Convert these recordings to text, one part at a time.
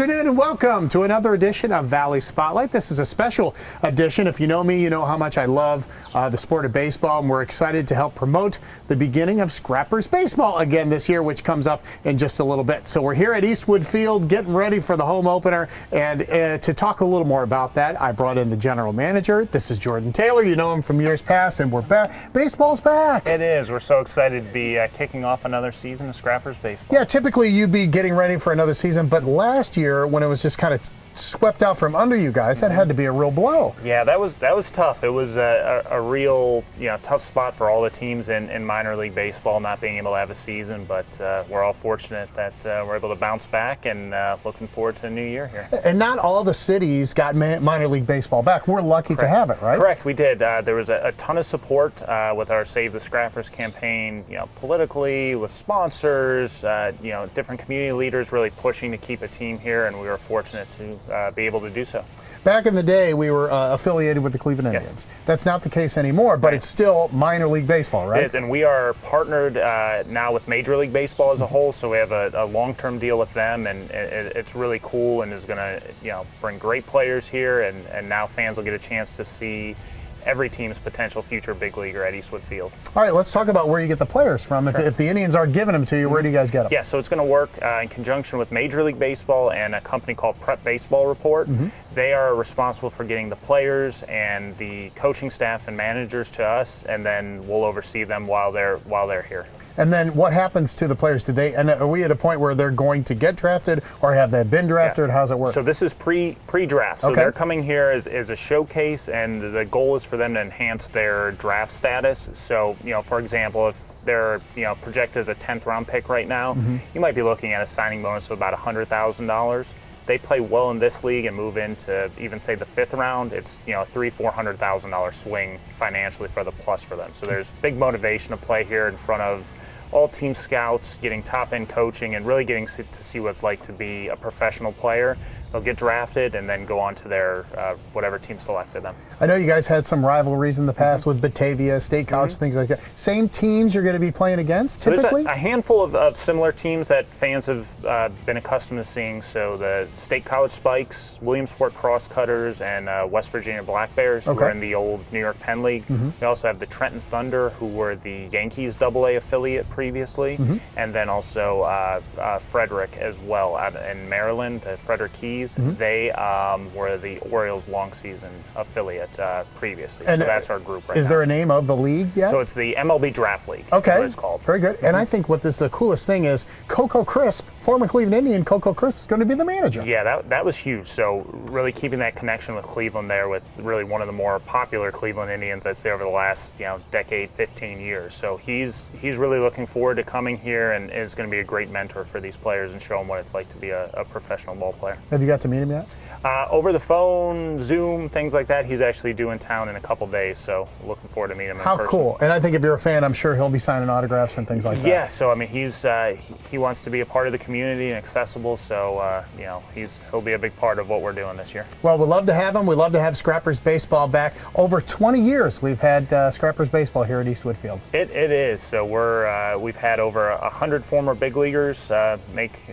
afternoon and welcome to another edition of Valley Spotlight. This is a special edition. If you know me, you know how much I love the sport of baseball, and we're excited to help promote the beginning of Scrappers Baseball again this year, which comes up in just a little bit. So we're here at Eastwood Field getting ready for the home opener, and to talk a little more about that, I brought in the general manager. This is Jordan Taylor. You know him from years past, and we're back. Baseball's back. It is. We're so excited to be kicking off another season of Scrappers Baseball. Yeah, typically you'd be getting ready for another season, but last year when it was just kind of swept out from under you guys, that had to be a real blow. Yeah, that was tough. It was a real tough spot for all the teams in minor league baseball, not being able to have a season. But we're all fortunate that we're able to bounce back, and looking forward to a new year here. And not all the cities got minor league baseball back. We're lucky to have it, right? Correct, we did. There was a ton of support with our Save the Scrappers campaign. Politically, with sponsors, different community leaders really pushing to keep a team here, and we were fortunate to be able to do so. Back in the day, we were affiliated with the Cleveland Indians. Yes. That's not the case anymore, but it's still minor league baseball, right? It is, and we are partnered now with Major League Baseball as a whole, so we have a long-term deal with them, and it's really cool and is going to bring great players here, and now fans will get a chance to see every team's potential future big leaguer at Eastwood Field. All right, let's talk about where you get the players from. Sure. If the Indians aren't giving them to you, where do you guys get them? Yeah, so it's going to work in conjunction with Major League Baseball and a company called Prep Baseball Report. They are responsible for getting the players and the coaching staff and managers to us, and then we'll oversee them while they're here. And then what happens to the players? Are we at a point where they're going to get drafted, or have they been drafted? Yeah. How's it work? So this is pre-draft. So they're coming here as a showcase, and the goal is for them to enhance their draft status. So, for example, if they're projected as a 10th round pick right now, you might be looking at a signing bonus of about $100,000. They play well in this league and move into even say the 5th round, it's $300,000-$400,000 swing financially for the plus for them. So there's big motivation to play here in front of all team scouts, getting top-end coaching, and really getting to see what it's like to be a professional player. They'll get drafted and then go on to their whatever team selected them. I know you guys had some rivalries in the past with Batavia, State College, things like that. Same teams you're going to be playing against, typically? So there's a handful of similar teams that fans have been accustomed to seeing. So the State College Spikes, Williamsport Crosscutters, and West Virginia Black Bears, who were in the old New York Penn League. We also have the Trenton Thunder, who were the Yankees AA affiliate previously, and then also Frederick as well out in Maryland, the Frederick Keys. They were the Orioles long season affiliate previously. And so that's our group right now. Is there a name of the league yet? So it's the MLB Draft League. Okay. Is what it's called. Very good. And I think the coolest thing is Coco Crisp, former Cleveland Indian Coco Crisp, is going to be the manager. Yeah, that was huge. So really keeping that connection with Cleveland there, with really one of the more popular Cleveland Indians, I'd say, over the last decade, 15 years. So he's really looking forward to coming here, and is going to be a great mentor for these players and show them what it's like to be a professional ball player. Have you got to meet him yet? Over the phone, Zoom, things like that. He's actually due in town in a couple days, so looking forward to meeting him in person. How cool. And I think if you're a fan, I'm sure he'll be signing autographs and things like that. Yeah, so I mean, he wants to be a part of the community and accessible, so he'll be a big part of what we're doing this year. Well, we'd love to have him. We'd love to have Scrappers Baseball back. Over 20 years we've had Scrappers Baseball here at Eastwood Field. It is. So we've had over 100 former big leaguers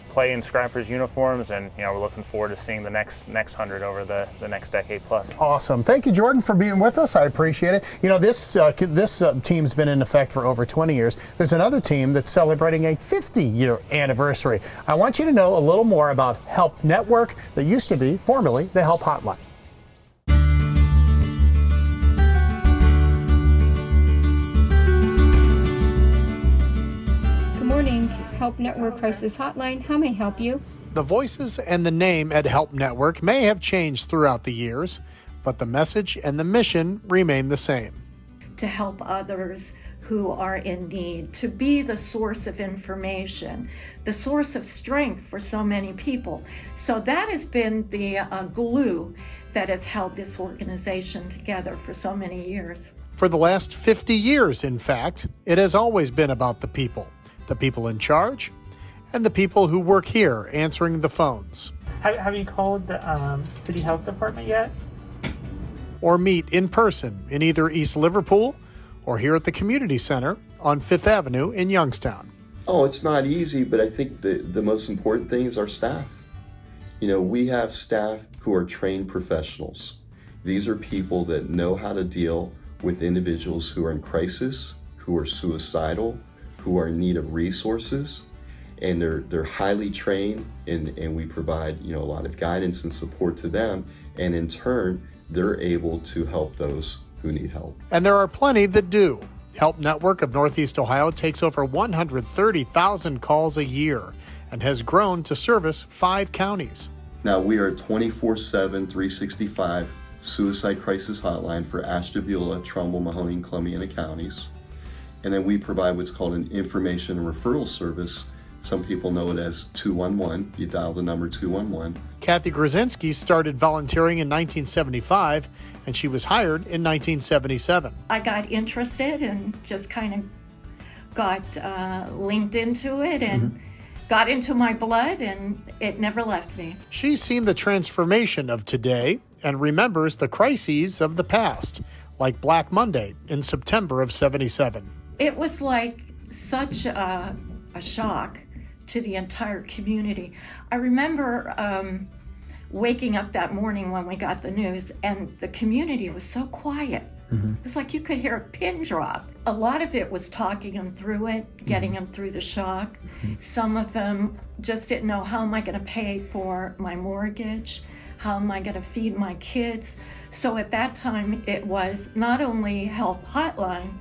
play in Scrappers uniforms, and we're looking forward to seeing the next 100 over the next decade plus. Awesome. Thank you, Jordan, for being with us. I appreciate it. This team's been in effect for over 20 years. There's another team that's celebrating a 50-year anniversary. I want you to know a little more about Help Network that used to be formerly the Help Hotline. Good morning, Help Network Crisis Hotline. How may I help you? The voices and the name at Help Network may have changed throughout the years, but the message and the mission remain the same. To help others who are in need, to be the source of information, the source of strength for so many people. So that has been the glue that has held this organization together for so many years. For the last 50 years, in fact, it has always been about the people in charge, and the people who work here answering the phones. Have you called the City Health Department yet? Or meet in person in either East Liverpool or here at the Community Center on 5th Avenue in Youngstown. Oh, it's not easy, but I think the most important thing is our staff. We have staff who are trained professionals. These are people that know how to deal with individuals who are in crisis, who are suicidal, who are in need of resources, and they're highly trained, and we provide a lot of guidance and support to them, and in turn they're able to help those who need help. And there are plenty that do. Help Network of Northeast Ohio takes over 130,000 calls a year and has grown to service 5 counties. Now we are 24/7, 365 suicide crisis hotline for Ashtabula, Trumbull, Mahoney, and Columbiana counties. And then we provide what's called an information and referral service. Some people know it as 211. You dial the number 211. Kathy Grzinski started volunteering in 1975, and she was hired in 1977. I got interested and just kind of got linked into it and got into my blood, and it never left me. She's seen the transformation of today and remembers the crises of the past, like Black Monday in September of '77. It was like such a shock to the entire community. I remember waking up that morning when we got the news, and the community was so quiet. It was like you could hear a pin drop. A lot of it was talking them through it, getting them through the shock. Some of them just didn't know, how am I going to pay for my mortgage? How am I going to feed my kids? So at that time, it was not only Help Hotline,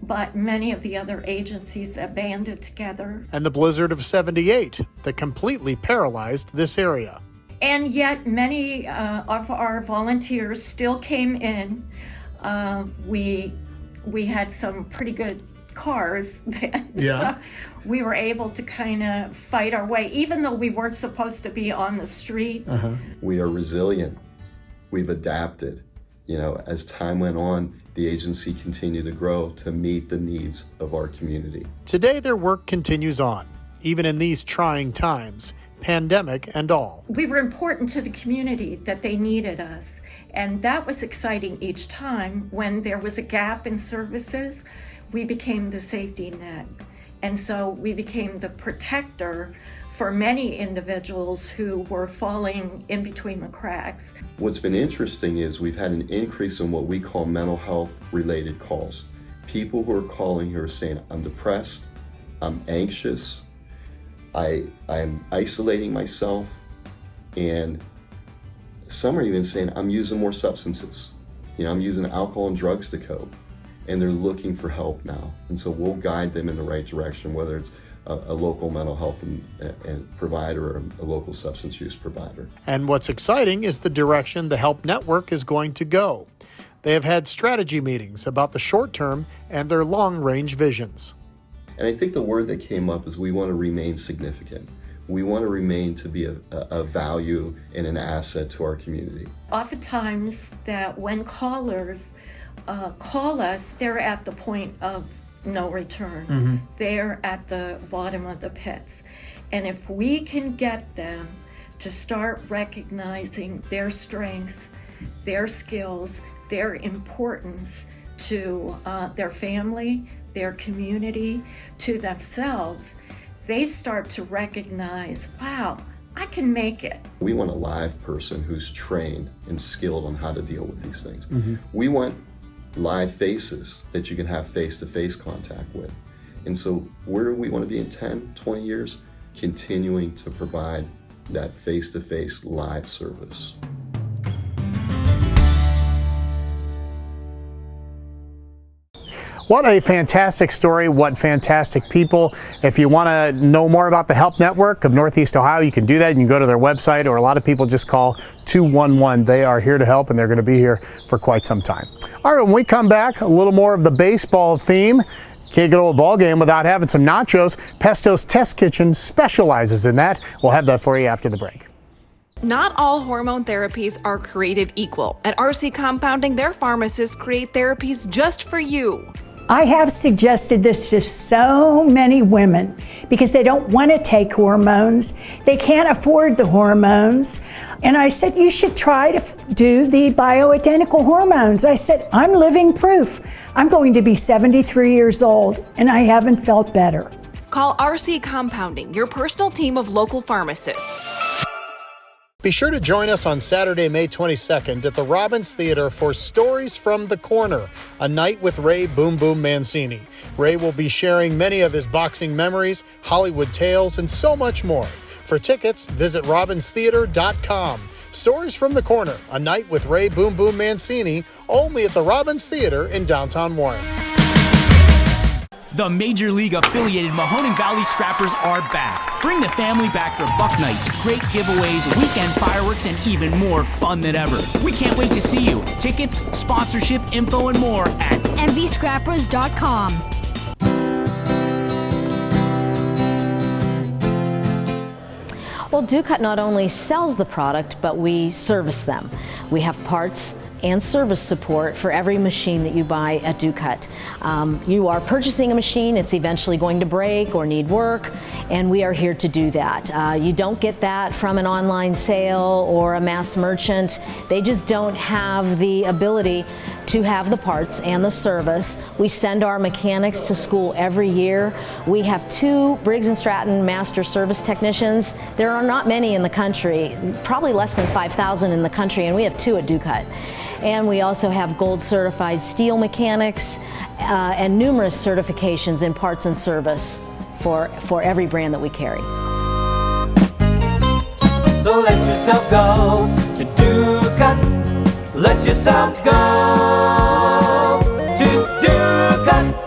but many of the other agencies that banded together. And the blizzard of '78 that completely paralyzed this area. And yet many of our volunteers still came in. We had some pretty good cars then. Yeah. So we were able to kind of fight our way, even though we weren't supposed to be on the street. We are resilient. We've adapted. As time went on, the agency continued to grow to meet the needs of our community. Today, their work continues on, even in these trying times, pandemic and all. We were important to the community, that they needed us. And that was exciting each time. When there was a gap in services, we became the safety net. And so we became the protector for many individuals who were falling in between the cracks. What's been interesting is we've had an increase in what we call mental health related calls. People who are calling who are saying, I'm depressed, I'm anxious, I'm isolating myself, and some are even saying, I'm using more substances. I'm using alcohol and drugs to cope, and they're looking for help now. And so we'll guide them in the right direction, whether it's a local mental health and provider or a local substance use provider. And what's exciting is the direction the Help Network is going to go. They have had strategy meetings about the short term and their long-range visions. And I think the word that came up is we want to remain significant. We want to remain to be a value and an asset to our community. Oftentimes that when callers call us, they're at the point of no return. They're at the bottom of the pits. And if we can get them to start recognizing their strengths, their skills, their importance to their family, their community, to themselves, they start to recognize, wow, I can make it. We want a live person who's trained and skilled on how to deal with these things. We want live faces that you can have face-to-face contact with. And so where do we want to be in 10, 20 years? Continuing to provide that face-to-face live service. What a fantastic story. What fantastic people. If you want to know more about the Help Network of Northeast Ohio, you can do that. You can go to their website, or a lot of people just call 211. They are here to help, and they're going to be here for quite some time. All right, when we come back, a little more of the baseball theme. Can't go to a ball game without having some nachos. Pesto's Test Kitchen specializes in that. We'll have that for you after the break. Not all hormone therapies are created equal. At RC Compounding, their pharmacists create therapies just for you. I have suggested this to so many women because they don't want to take hormones. They can't afford the hormones. And I said, you should try to do the bioidentical hormones. I said, I'm living proof. I'm going to be 73 years old and I haven't felt better. Call RC Compounding, your personal team of local pharmacists. Be sure to join us on Saturday, May 22nd at the Robbins Theater for Stories from the Corner, a night with Ray Boom Boom Mancini. Ray will be sharing many of his boxing memories, Hollywood tales, and so much more. For tickets, visit robbinstheater.com. Stories from the Corner, a night with Ray Boom Boom Mancini, only at the Robbins Theater in downtown Warren. The Major League affiliated Mahoning Valley Scrappers are back. Bring the family back for Buck Nights, great giveaways, weekend fireworks, and even more fun than ever. We can't wait to see you. Tickets, sponsorship, info, and more at mvscrappers.com. Well, Ducat not only sells the product, but we service them. We have parts and service support for every machine that you buy at Ducat. You are purchasing a machine, it's eventually going to break or need work, and we are here to do that. You don't get that from an online sale or a mass merchant. They just don't have the ability to have the parts and the service. We send our mechanics to school every year. We have 2 Briggs & Stratton master service technicians. There are not many in the country, probably less than 5,000 in the country, and we have 2 at Ducat. And we also have gold certified steel mechanics and numerous certifications in parts and service for every brand that we carry. So let yourself go to Ducat. Let yourself go to Ducat.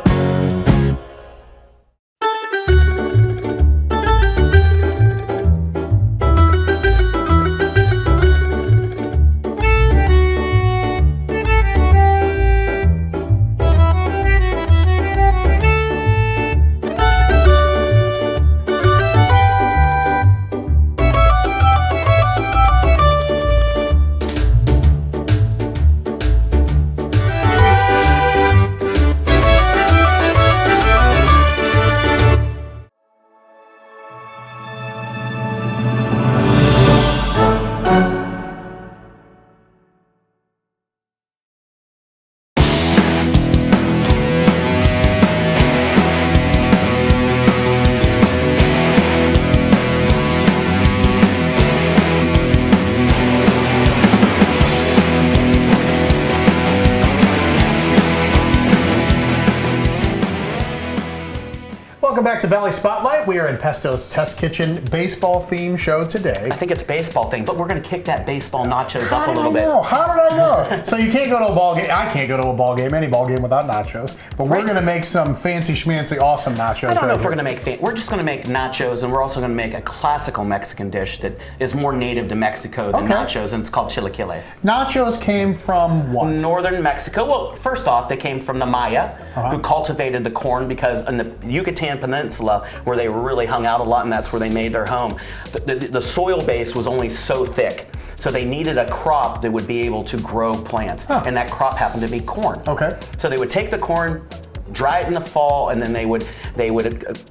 Welcome back to Valley Spotlight. We are in Pesto's Test Kitchen baseball theme show today. I think it's baseball thing, but we're going to kick that baseball nachos up a little bit. How did I know? So you can't go to a ball game. I can't go to a ball game, any ball game, without nachos. But we're going to make some fancy schmancy awesome nachos. I don't know if we're going to make we're just going to make nachos, and we're also going to make a classical Mexican dish that is more native to Mexico than nachos, and it's called chilaquiles. Nachos came from what? Northern Mexico. Well, first off, they came from the Maya, who cultivated the corn because in the Yucatan Peninsula, where they really hung out a lot, and that's where they made their home, the soil base was only so thick. So they needed a crop that would be able to grow plants, and that crop happened to be corn. Okay. So they would take the corn, dry it in the fall, and then they would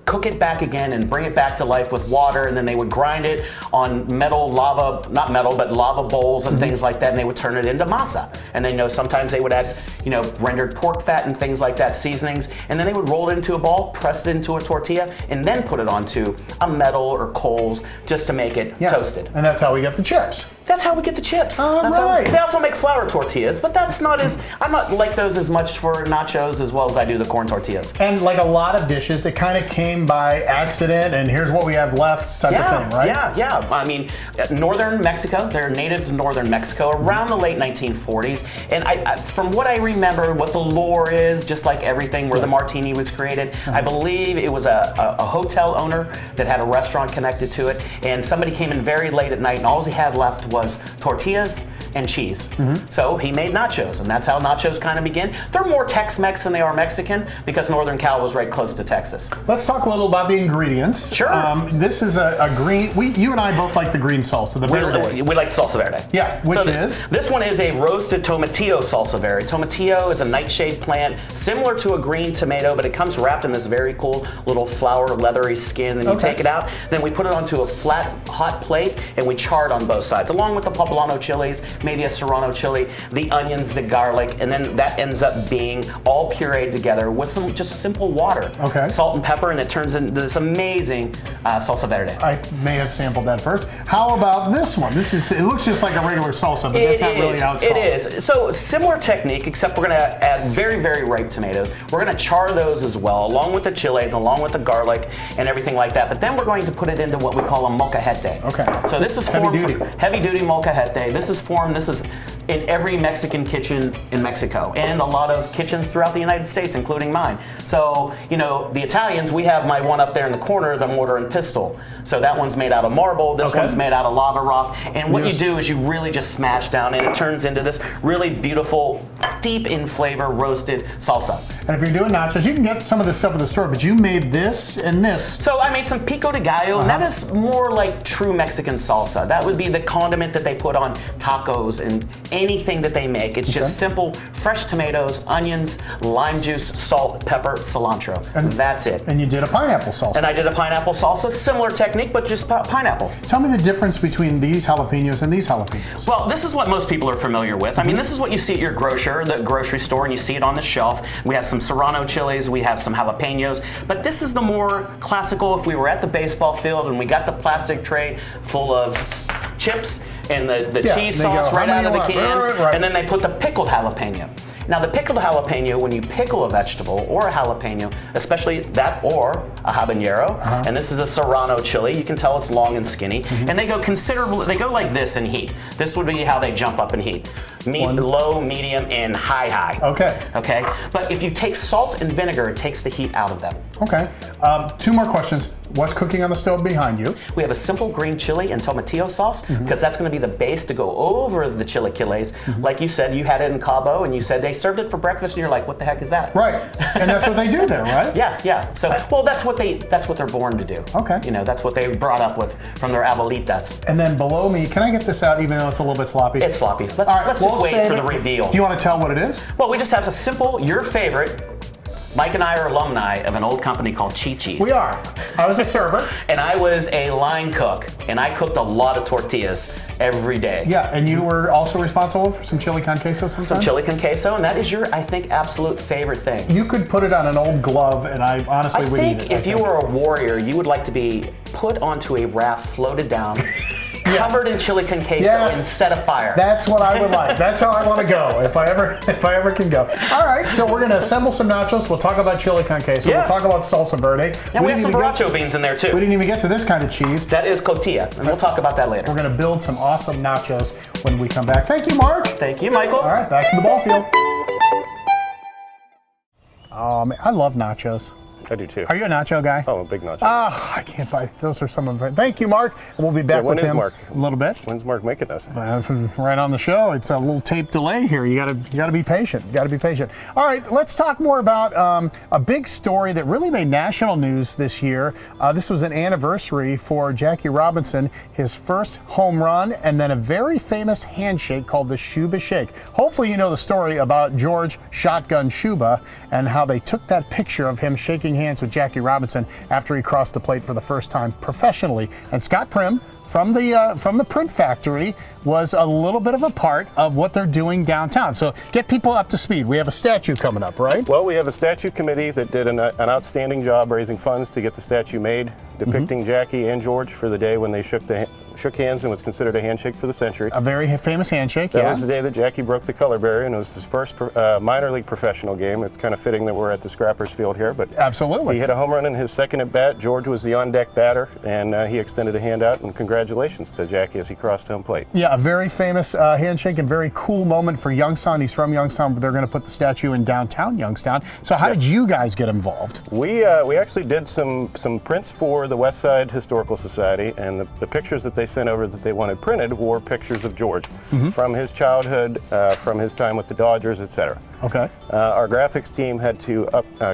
cook it back again and bring it back to life with water, and then they would grind it on lava bowls and things like that, and they would turn it into masa. And then sometimes they would add rendered pork fat and things like that, seasonings, and then they would roll it into a ball, press it into a tortilla, and then put it onto a metal or coals just to make it toasted. And that's how we get the chips. That's how we get the chips. They also make flour tortillas, but that's not I'm not like those as much for nachos as well as I do the corn tortillas. And like a lot of dishes, it kind of came by accident, and here's what we have left type of thing, right? Yeah. I mean, northern Mexico, they're native to northern Mexico around the late 1940s. And from what I remember, what the lore is, just like everything where the martini was created, I believe it was a hotel owner that had a restaurant connected to it, and somebody came in very late at night, and all he had left was tortillas and cheese. So he made nachos, and that's how nachos kind of begin. They're more Tex-Mex than they are Mexican because Northern Cal was right close to Texas. Let's talk a little about the ingredients. Sure. This is a green, you and I both like the green salsa, the verde. We like the salsa verde. Yeah, which is? This one is a roasted tomatillo salsa verde. Tomatillo is a nightshade plant similar to a green tomato, but it comes wrapped in this very cool little flour leathery skin, and you take it out, then we put it onto a flat hot plate, and we char it on both sides, along with the poblano chilies, maybe a serrano chili, the onions, the garlic, and then that ends up being all pureed together with some just simple water, salt and pepper, and it turns into this amazing salsa verde. I may have sampled that first. How about this one? It looks just like a regular salsa, but that's not really how it's called. It is. So similar technique, except we're going to add very, very ripe tomatoes. We're going to char those as well, along with the chiles, along with the garlic, and everything like that. But then we're going to put it into what we call a molcajete. Okay. So this is heavy-duty molcajete. This is in every Mexican kitchen in Mexico, and a lot of kitchens throughout the United States, including mine. So, you know, the Italians, we have my one up there in the corner, the mortar and pestle. So that one's made out of marble, this one's made out of lava rock, and what you do is you really just smash down, and it turns into this really beautiful, deep in flavor, roasted salsa. And if you're doing nachos, you can get some of this stuff at the store, but you made this and this. So I made some pico de gallo, and that is more like true Mexican salsa. That would be the condiment that they put on tacos and anything that they make. It's just simple, fresh tomatoes, onions, lime juice, salt, pepper, cilantro. And that's it. And you did a pineapple salsa. And I did a pineapple salsa, similar technique, but just pineapple. Tell me the difference between these jalapenos and these jalapenos. Well, this is what most people are familiar with. I mean, this is what you see at your the grocery store, and you see it on the shelf. We have some serrano chilies, we have some jalapenos, but this is the more classical. If we were at the baseball field and we got the plastic tray full of chips and the cheese sauce right out of the can, and then they put the pickled jalapeno. Now the pickled jalapeno, when you pickle a vegetable or a jalapeno, especially that or a habanero, and this is a serrano chili, you can tell it's long and skinny, and they go they go like this in heat. This would be how they jump up in heat. Low, medium, and high. Okay. But if you take salt and vinegar, it takes the heat out of them. Okay. 2 more questions. What's cooking on the stove behind you? We have a simple green chili and tomatillo sauce, because that's going to be the base to go over the chilaquiles. Like you said, you had it in Cabo, and you said they served it for breakfast, and you're like, what the heck is that? Right. And that's what they do there, right? Yeah. So, well, that's what they're born to do. Okay. You know, that's what they were brought up with from their abuelitas. And then below me, can I get this out even though it's a little bit sloppy? It's sloppy. Let's just wait for the reveal. Do you want to tell what it is? Well, we just have a simple, your favorite. Mike and I are alumni of an old company called Chi-Chi's. We are. I was a server. And I was a line cook, and I cooked a lot of tortillas every day. Yeah, and you were also responsible for some chili con queso sometimes? Some chili con queso, and that is your, I think, absolute favorite thing. You could put it on an old glove, and I honestly would eat it. I think if you were a warrior, you would like to be put onto a raft, floated down, covered in chili con queso, and set afire. That's what I would like. That's how I want to go, if I ever can go. All right, so we're going to assemble some nachos. We'll talk about chili con queso. We'll talk about salsa verde. And we have some borracho beans in there, too. We didn't even get to this kind of cheese. That is cotija, and we'll talk about that later. We're going to build some awesome nachos when we come back. Thank you, Mark. Thank you, Michael. All right, back to the ball field. Man, I love nachos. I do too. Are you a nacho guy? Oh, I'm a big nacho. I can't buy. Those are some of them. Thank you, Mark. And we'll be back with him Mark? a little bit. When's Mark making us? Right on the show. It's a little tape delay here. You gotta be patient. All right, let's talk more about a big story that really made national news this year. This was an anniversary for Jackie Robinson, his first home run, and then a very famous handshake called the Shuba Shake. Hopefully you know the story about George Shotgun Shuba and how they took that picture of him shaking hands with Jackie Robinson after he crossed the plate for the first time professionally. And Scott Primm from the print factory was a little bit of a part of what they're doing downtown. So get people up to speed. We have a statue coming up, right? Well, we have a statue committee that did an outstanding job raising funds to get the statue made, depicting Jackie and George for the day when they shook hands and was considered a handshake for the century. A very famous handshake, That was the day that Jackie broke the color barrier, and it was his first minor league professional game. It's kind of fitting that we're at the Scrappers Field here, but absolutely. He hit a home run in his second at bat. George was the on-deck batter, and he extended a hand out, and congratulations to Jackie as he crossed home plate. Yeah, a very famous handshake and very cool moment for Youngstown. He's from Youngstown, but they're going to put the statue in downtown Youngstown. So how did you guys get involved? We actually did some prints for the West Side Historical Society, and the pictures that they sent over that they wanted printed were pictures of George from his childhood, from his time with the Dodgers, etc. Okay. Our graphics team had to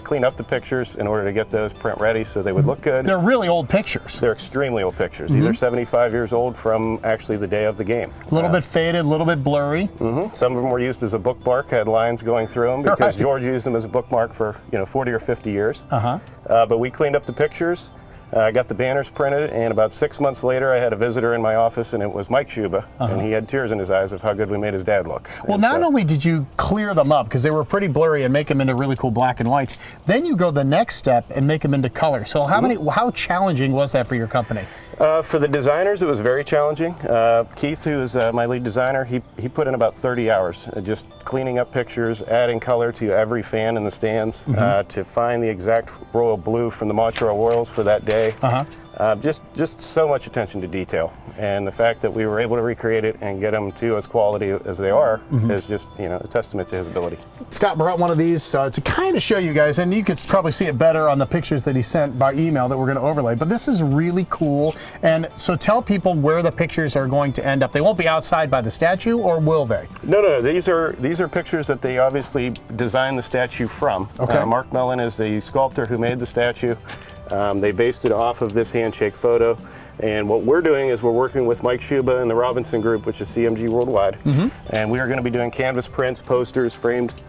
clean up the pictures in order to get those print ready so they would look good. They're really old pictures. They're extremely old pictures. These are 75 years old from actually the day of the game. A little bit faded, a little bit blurry. Some of them were used as a bookmark, had lines going through them because George used them as a bookmark for 40 or 50 years. But we cleaned up the pictures. I got the banners printed, and about 6 months later, I had a visitor in my office, and it was Mike Shuba, and he had tears in his eyes of how good we made his dad look. Well, and not only did you clear them up, because they were pretty blurry, and make them into really cool black and whites, then you go the next step and make them into color. So how challenging was that for your company? For the designers, it was very challenging. Keith, who is my lead designer, he put in about 30 hours just cleaning up pictures, adding color to every fan in the stands to find the exact royal blue from the Montreal Royals for that day. Just so much attention to detail, and the fact that we were able to recreate it and get them to as quality as they are is just a testament to his ability. Scott brought one of these to kind of show you guys, and you could probably see it better on the pictures that he sent by email that we're going to overlay. But this is really cool, and so tell people where the pictures are going to end up. They won't be outside by the statue, or will they? No. These are pictures that they obviously designed the statue from. Okay. Mark Mellon is the sculptor who made the statue. They based it off of this handshake photo, and what we're doing is we're working with Mike Shuba and the Robinson Group, which is CMG Worldwide, and we are going to be doing canvas prints, posters, framed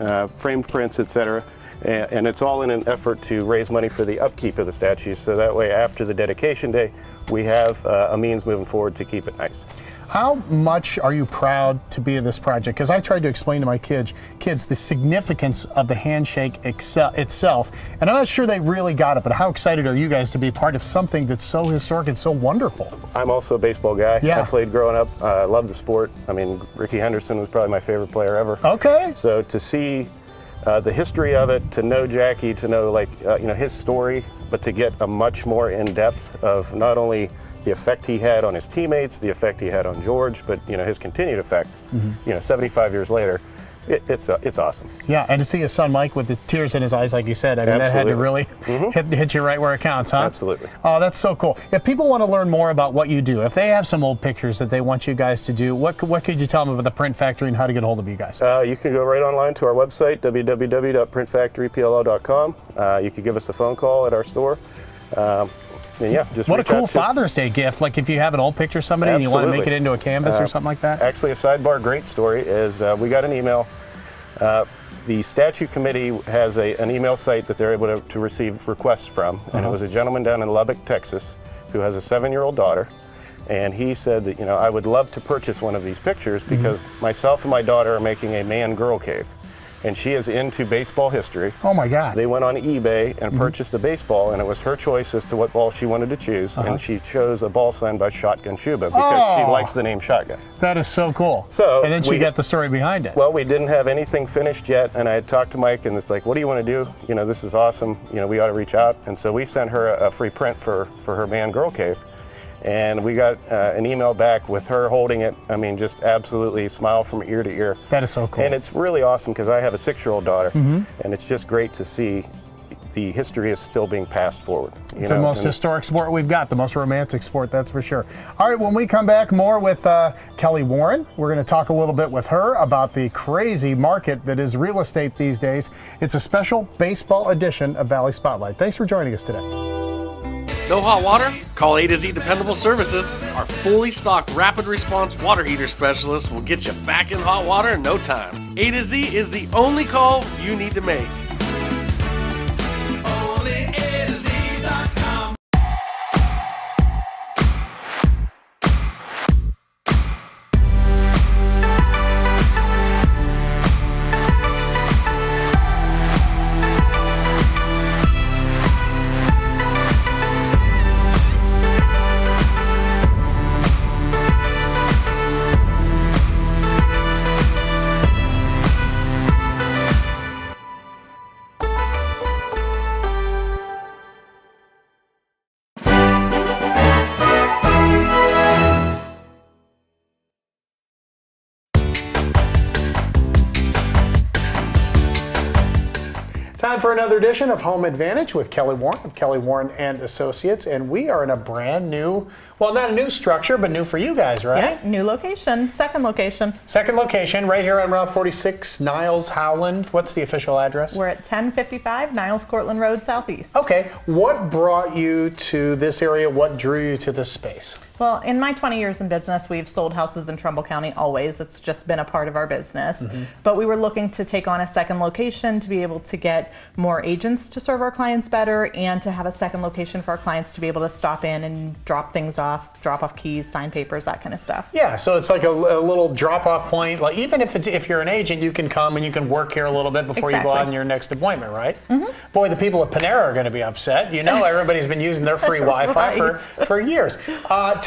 prints, etc. And it's all in an effort to raise money for the upkeep of the statue, so that way after the dedication day, we have a means moving forward to keep it nice. How much are you proud to be in this project? Because I tried to explain to my kids the significance of the handshake itself, and I'm not sure they really got it, but how excited are you guys to be part of something that's so historic and so wonderful? I'm also a baseball guy. Yeah. I played growing up. I love the sport. I mean, Rickey Henderson was probably my favorite player ever. Okay. So to see the history of it, to know Jackie, to know his story, but to get a much more in-depth of not only the effect he had on his teammates, the effect he had on George, but his continued effect. 75 years later, it's awesome. Yeah, and to see his son Mike with the tears in his eyes, like you said, I mean, that had to really hit you right where it counts, huh? Absolutely. Oh, that's so cool. If people want to learn more about what you do, if they have some old pictures that they want you guys to do, what could you tell them about the Print Factory and how to get a hold of you guys? You can go right online to our website, www.printfactorypll.com. You could give us a phone call at our store. And yeah, just what a cool Father's Day gift, like if you have an old picture of somebody and you want to make it into a canvas or something like that. Actually, a sidebar great story is we got an email. The statue committee has an email site that they're able to receive requests from, and it was a gentleman down in Lubbock, Texas, who has a 7-year-old daughter, and he said that I would love to purchase one of these pictures because myself and my daughter are making a man-girl cave. And she is into baseball history. Oh my God. They went on eBay and purchased a baseball, and it was her choice as to what ball she wanted to choose, and she chose a ball signed by Shotgun Shuba because she liked the name Shotgun. That is so cool. So and then she got the story behind it. Well, we didn't have anything finished yet, and I had talked to Mike, and it's like, what do you want to do? This is awesome. We ought to reach out. And so we sent her a free print for her man-girl cave. And we got an email back with her holding it. I mean, just absolutely smile from ear to ear. That is so cool. And it's really awesome because I have a 6-year-old daughter, and it's just great to see the history is still being passed forward. It's the most historic sport we've got, the most romantic sport, that's for sure. All right, when we come back, more with Kelly Warren. We're going to talk a little bit with her about the crazy market that is real estate these days. It's a special baseball edition of Valley Spotlight. Thanks for joining us today. No hot water? Call A to Z Dependable Services. Our fully stocked rapid response water heater specialist will get you back in hot water in no time. A to Z is the only call you need to make. Only A to Z.com. Time for another edition of Home Advantage with Kelly Warren of Kelly Warren and Associates, and we are in a brand new, well, not a new structure, but new for you guys, right? Yeah, new location, second location. Second location, right here on Route 46, Niles, Howland. What's the official address? We're at 1055 Niles Cortland Road Southeast. Okay, what brought you to this area? What drew you to this space? Well, in my 20 years in business, we've sold houses in Trumbull County always. It's just been a part of our business. But we were looking to take on a second location to be able to get more agents to serve our clients better and to have a second location for our clients to be able to stop in and drop things off, drop off keys, sign papers, that kind of stuff. Yeah, so it's like a little drop-off point. Like even if you're an agent, you can come and you can work here a little bit before you go out on your next appointment, right? Boy, the people at Panera are going to be upset. You know, everybody's been using their free Wi-Fi for years.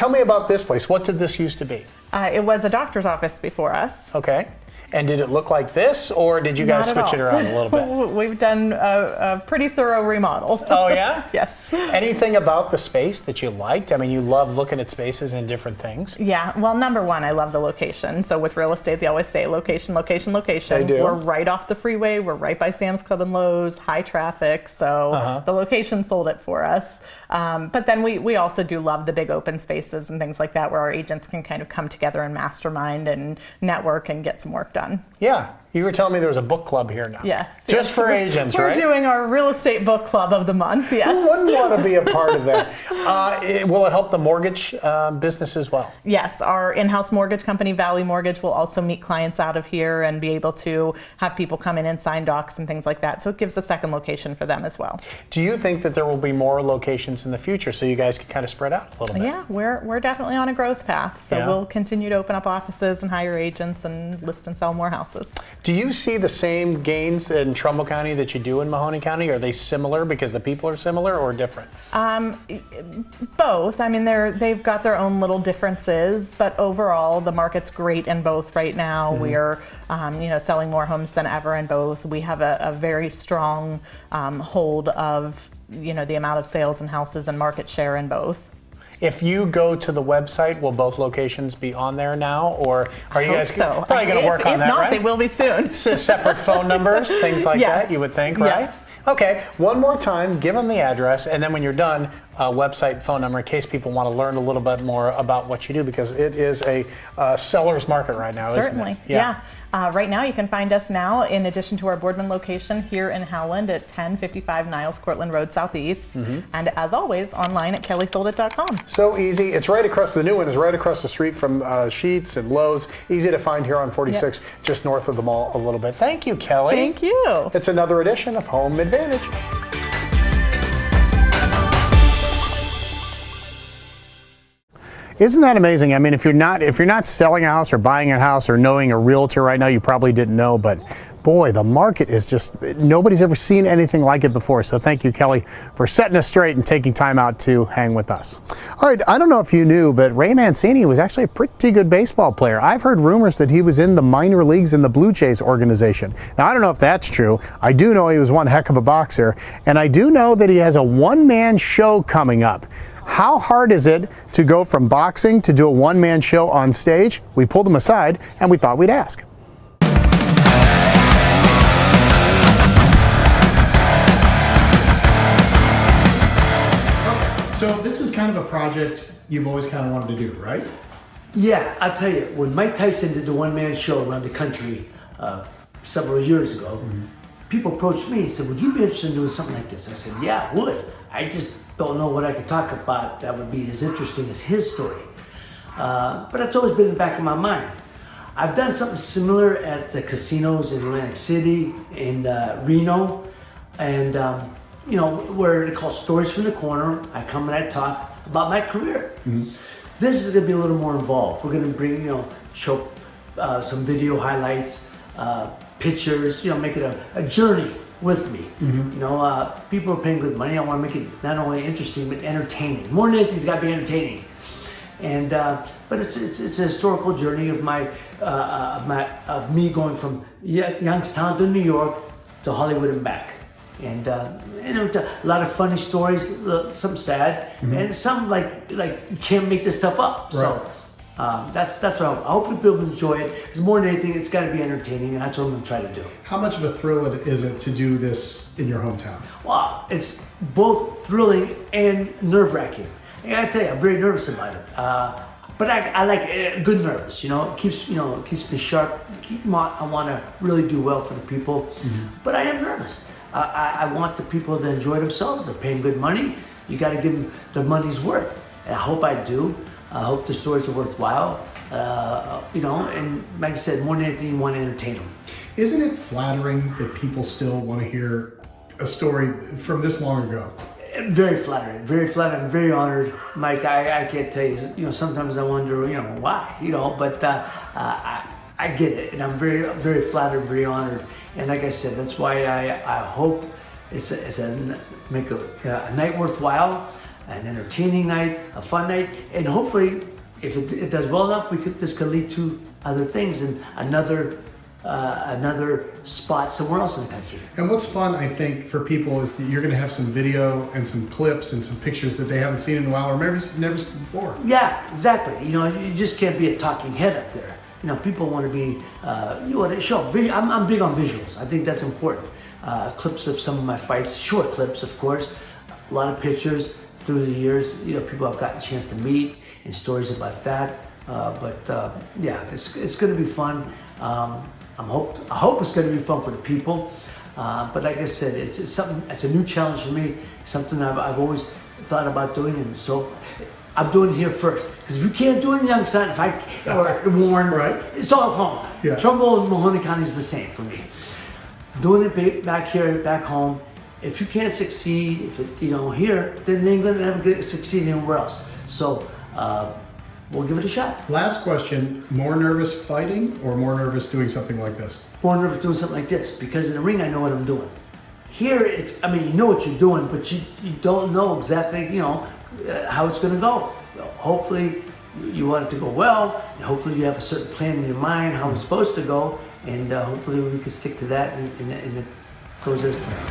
Tell me about this place. What did this used to be? It was a doctor's office before us. Okay. And did it look like this, or did you guys switch it around a little bit? We've done a pretty thorough remodel. Oh, yeah? Yes. Anything about the space that you liked? I mean, you love looking at spaces and different things. Yeah, well, number one, I love the location. So with real estate, they always say location, location, location. They do. We're right off the freeway. We're right by Sam's Club and Lowe's, high traffic. So the location sold it for us. But then we also do love the big open spaces and things like that where our agents can kind of come together and mastermind and network and get some work done. Yeah, you were telling me there was a book club here now. Yes. Just for agents, right? We're doing our real estate book club of the month, yes. Who wouldn't want to be a part of that? Will it help the mortgage business as well? Yes, our in-house mortgage company, Valley Mortgage, will also meet clients out of here and be able to have people come in and sign docs and things like that. So it gives a second location for them as well. Do you think that there will be more locations in the future so you guys can kind of spread out a little bit? Yeah, we're definitely on a growth path. So we'll continue to open up offices and hire agents and list and sell more houses. Do you see the same gains in Trumbull County that you do in Mahoney County? Are they similar because the people are similar or different? Both. I mean, they've got their own little differences, but overall, the market's great in both right now. We're selling more homes than ever in both. We have a very strong hold of the amount of sales and houses and market share in both. If you go to the website, will both locations be on there now, or are you guys so. probably going to work on that, If not, right? they will be soon. Separate phone numbers, things like that, you would think, right? Yeah. Okay, one more time, give them the address, and then when you're done, website, phone number, in case people want to learn a little bit more about what you do, because it is a seller's market right now, Certainly, isn't it? yeah. Right now, you can find us now, in addition to our Boardman location here in Howland at 1055 Niles Cortland Road Southeast, and as always, online at kellysoldit.com. So easy. It's right across, the new one is right across the street from Sheetz and Lowe's. Easy to find here on 46, just north of the mall a little bit. Thank you, Kelly. Thank you. It's another edition of Home Advantage. Isn't that amazing? I mean, if you're not selling a house or buying a house or knowing a realtor right now, you probably didn't know, but boy, the market is just, nobody's ever seen anything like it before. So thank you, Kelly, for setting us straight and taking time out to hang with us. All right, I don't know if you knew, but Ray Mancini was actually a pretty good baseball player. I've heard rumors that he was in the minor leagues in the Blue Jays organization. Now, I don't know if that's true. I do know he was one heck of a boxer, and I do know that he has a one-man show coming up. How hard is it to go from boxing to do a one-man show on stage? We pulled him aside and we thought we'd ask. So this is kind of a project you've always kind of wanted to do, right? Yeah, I'll tell you, when Mike Tyson did the one-man show around the country several years ago, people approached me and said, would you be interested in doing something like this? I said, yeah, I would. I just don't know what I could talk about that would be as interesting as his story. But it's always been in the back of my mind. I've done something similar at the casinos in Atlantic City, in Reno, and where they call Stories from the Corner. I come and I talk about my career. This is going to be a little more involved. We're going to bring, show some video highlights, pictures, make it a journey with me. People are paying good money. I want to make it not only interesting but entertaining. More than anything, it's got to be entertaining. And but it's a historical journey of of me going from Youngstown to New York to Hollywood and back. And a lot of funny stories, some sad, and some like you can't make this stuff up. Right. So that's what I hope people enjoy it. Because more than anything, it's got to be entertaining, and that's what I'm going to try to do. How much of a thrill is it to do this in your hometown? Well, it's both thrilling and nerve-wracking. I gotta tell you, I'm very nervous about it. But I like good nervous. It keeps me sharp. I want to really do well for the people. But I am nervous. I want the people to enjoy themselves. They're paying good money. You got to give them their money's worth. And I hope I do. I hope the stories are worthwhile. And like I said, more than anything, you want to entertain them. Isn't it flattering that people still want to hear a story from this long ago? Very flattering, very flattering. I'm very honored, Mike. I can't tell you. Sometimes I wonder, why. But I get it, and I'm very, very flattered, very honored. And like I said, that's why I hope make a night worthwhile, an entertaining night, a fun night, and hopefully, if it does well enough, this could lead to other things and another spot somewhere else in the country. And what's fun, I think, for people is that you're going to have some video and some clips and some pictures that they haven't seen in a while or never seen before. Yeah, exactly. You just can't be a talking head up there. People want to be, you want to show. I'm big on visuals. I think that's important. Clips of some of my fights, short clips, of course. A lot of pictures through the years. People I've gotten a chance to meet and stories about that. It's going to be fun. I hope it's going to be fun for the people. But like I said, it's something. It's a new challenge for me. Something I've always thought about doing, and so I'm doing it here first. Because if you can't do it in Youngstown, or Warren, right, it's all at home. Yeah. Trumbull and Mahoney County is the same for me. Doing it back here, back home. If you can't succeed, here, then you ain't gonna never succeed anywhere else. So we'll give it a shot. Last question: more nervous fighting or more nervous doing something like this? More nervous doing something like this because in the ring I know what I'm doing. Here, you know what you're doing, but you don't know exactly, how it's gonna go. Hopefully you want it to go well, and hopefully you have a certain plan in your mind how it's supposed to go, and hopefully we can stick to that and it goes as planned.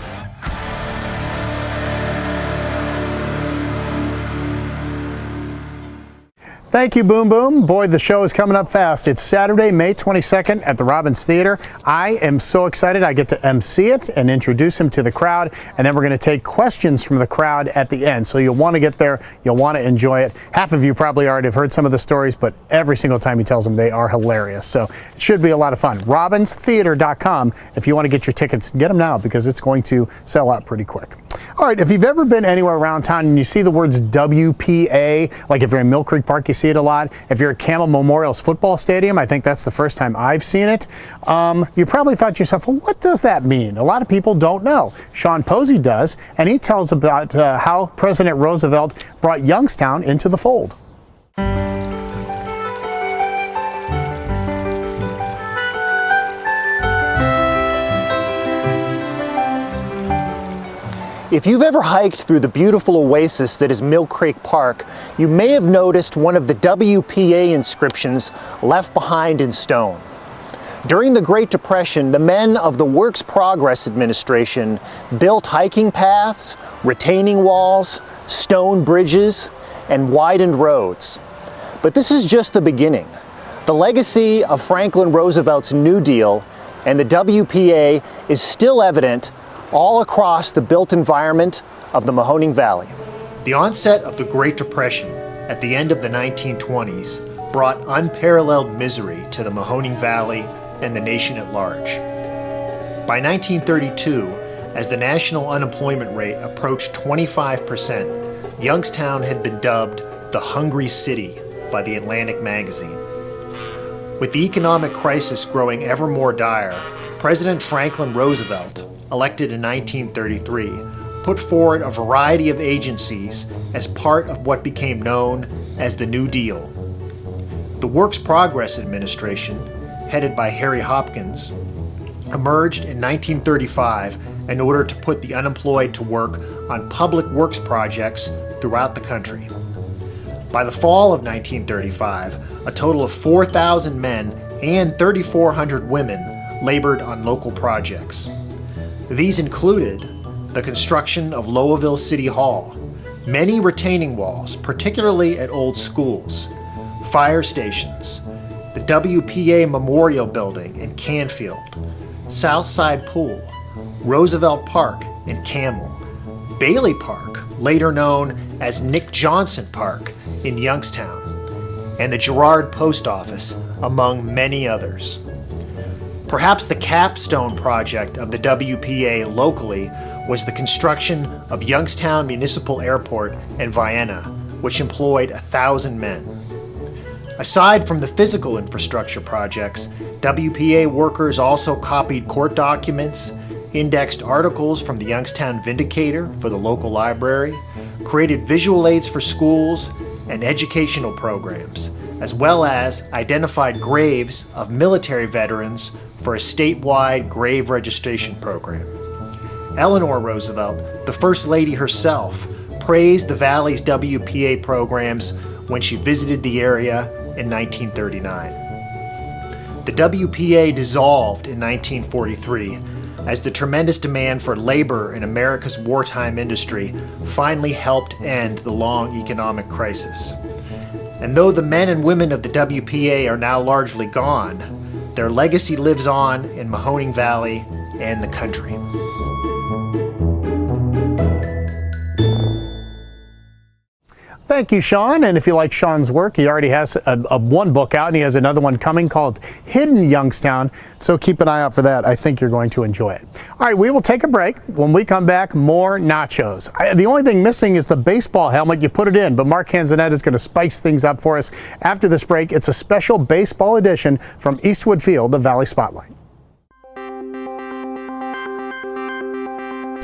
Thank you, Boom Boom. Boy, the show is coming up fast. It's Saturday, May 22nd at the Robbins Theater. I am so excited. I get to MC it and introduce him to the crowd, and then we're going to take questions from the crowd at the end. So you'll want to get there. You'll want to enjoy it. Half of you probably already have heard some of the stories, but every single time he tells them, they are hilarious. So it should be a lot of fun. RobbinsTheater.com. If you want to get your tickets, get them now because it's going to sell out pretty quick. All right, if you've ever been anywhere around town and you see the words WPA, like if you're in Mill Creek Park, you see it a lot. If you're at Camel Memorial's football stadium, I think that's the first time I've seen it. You probably thought to yourself, well, what does that mean? A lot of people don't know. Sean Posey does, and he tells about how President Roosevelt brought Youngstown into the fold. If you've ever hiked through the beautiful oasis that is Mill Creek Park, you may have noticed one of the WPA inscriptions left behind in stone. During the Great Depression, the men of the Works Progress Administration built hiking paths, retaining walls, stone bridges, and widened roads. But this is just the beginning. The legacy of Franklin Roosevelt's New Deal and the WPA is still evident all across the built environment of the Mahoning Valley. The onset of the Great Depression at the end of the 1920s brought unparalleled misery to the Mahoning Valley and the nation at large. By 1932, as the national unemployment rate approached 25%, Youngstown had been dubbed the Hungry City by the Atlantic magazine. With the economic crisis growing ever more dire, President Franklin Roosevelt, elected in 1933, put forward a variety of agencies as part of what became known as the New Deal. The Works Progress Administration, headed by Harry Hopkins, emerged in 1935 in order to put the unemployed to work on public works projects throughout the country. By the fall of 1935, a total of 4,000 men and 3,400 women labored on local projects. These included the construction of Lowellville City Hall, many retaining walls, particularly at old schools, fire stations, the WPA Memorial Building in Canfield, Southside Pool, Roosevelt Park in Camel, Bailey Park, later known as Nick Johnson Park in Youngstown, and the Girard Post Office, among many others. Perhaps the capstone project of the WPA locally was the construction of Youngstown Municipal Airport in Vienna, which employed 1,000 men. Aside from the physical infrastructure projects, WPA workers also copied court documents, indexed articles from the Youngstown Vindicator for the local library, created visual aids for schools and educational programs, as well as identified graves of military veterans for a statewide grave registration program. Eleanor Roosevelt, the First Lady herself, praised the Valley's WPA programs when she visited the area in 1939. The WPA dissolved in 1943 as the tremendous demand for labor in America's wartime industry finally helped end the long economic crisis. And though the men and women of the WPA are now largely gone, their legacy lives on in Mahoning Valley and the country. Thank you, Sean. And if you like Sean's work, he already has one book out, and he has another one coming called Hidden Youngstown. So keep an eye out for that. I think you're going to enjoy it. All right, we will take a break. When we come back, more nachos. The only thing missing is the baseball helmet. You put it in, but Mark Canzonetta is going to spice things up for us after this break. It's a special baseball edition from Eastwood Field, the Valley Spotlight.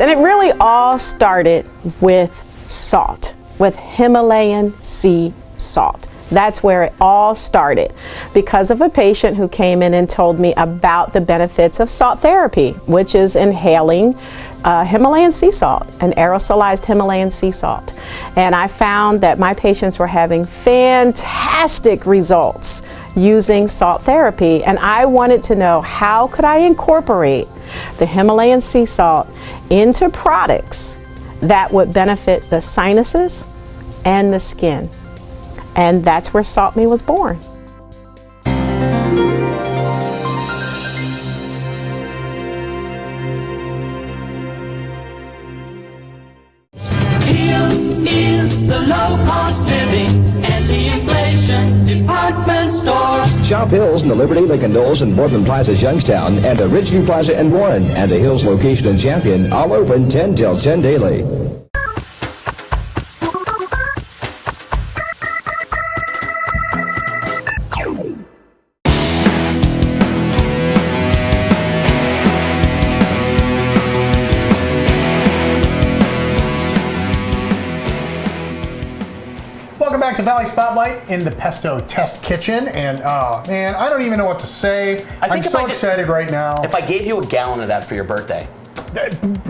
And it really all started with salt. With Himalayan sea salt. That's where it all started because of a patient who came in and told me about the benefits of salt therapy, which is inhaling Himalayan sea salt, an aerosolized Himalayan sea salt. And I found that my patients were having fantastic results using salt therapy, and I wanted to know how could I incorporate the Himalayan sea salt into products that would benefit the sinuses and the skin. And that's where Salt Me was born. Heels is the low-cost living anti-inflation department store. Shop Hills in the Liberty, Lincoln Knolls, and Boardman Plaza's Youngstown, and the Ridgeview Plaza in Warren, and the Hills location in Champion, all open 10 till 10 daily. Welcome back to Valley Spotlight in the Pesto Test Kitchen, and oh man, I don't even know what to say. I'm so excited right now. If I gave you a gallon of that for your birthday.